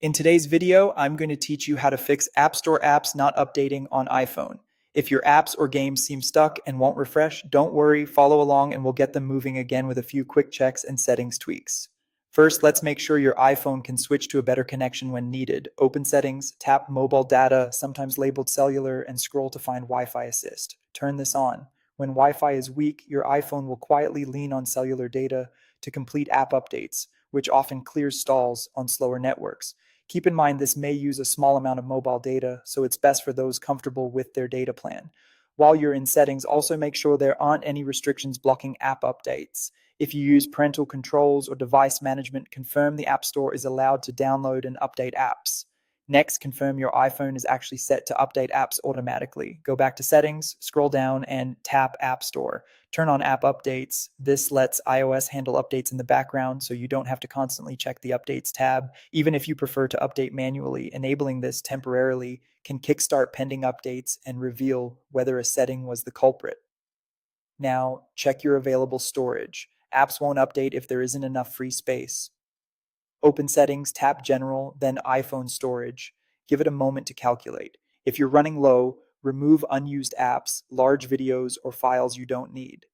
In today's video, I'm going to teach you how to fix App Store apps not updating on iPhone. If your apps or games seem stuck and won't refresh, don't worry, follow along and we'll get them moving again with a few quick checks and settings tweaks. First, let's make sure your iPhone can switch to a better connection when needed. Open Settings, tap Mobile Data, sometimes labeled Cellular, and scroll to find Wi-Fi Assist. Turn this on. When Wi-Fi is weak, your iPhone will quietly lean on cellular data to complete app updates, which often clears stalls on slower networks. Keep in mind this may use a small amount of mobile data, so it's best for those comfortable with their data plan. While you're in settings, also make sure there aren't any restrictions blocking app updates. If you use parental controls or device management, confirm the App Store is allowed to download and update apps. Next, confirm your iPhone is actually set to update apps automatically. Go back to Settings, scroll down, and tap App Store. Turn on app updates. This lets iOS handle updates in the background so you don't have to constantly check the updates tab, even if you prefer to update manually. Enabling this temporarily can kickstart pending updates and reveal whether a setting was the culprit. Now, check your available storage. Apps won't update if there isn't enough free space. Open Settings, tap General, then iPhone Storage. Give it a moment to calculate. If you're running low, remove unused apps, large videos, or files you don't need.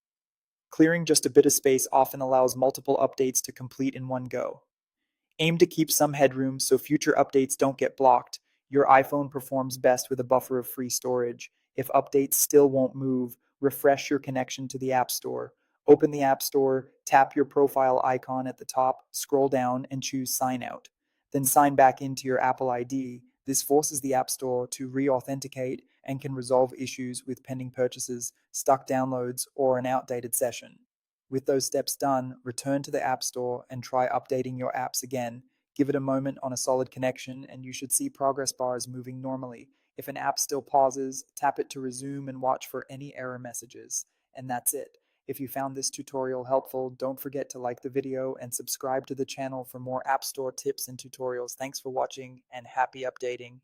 Clearing just a bit of space often allows multiple updates to complete in one go. Aim to keep some headroom so future updates don't get blocked. Your iPhone performs best with a buffer of free storage. If updates still won't move, refresh your connection to the App Store. Open the App Store, tap your profile icon at the top, scroll down, and choose Sign Out. Then sign back into your Apple ID. This forces the App Store to re authenticate and can resolve issues with pending purchases, stuck downloads, or an outdated session. With those steps done, return to the App Store and try updating your apps again. Give it a moment on a solid connection, and you should see progress bars moving normally. If an app still pauses, tap it to resume and watch for any error messages. And that's it. If you found this tutorial helpful, don't forget to like the video and subscribe to the channel for more App Store tips and tutorials. Thanks for watching and happy updating.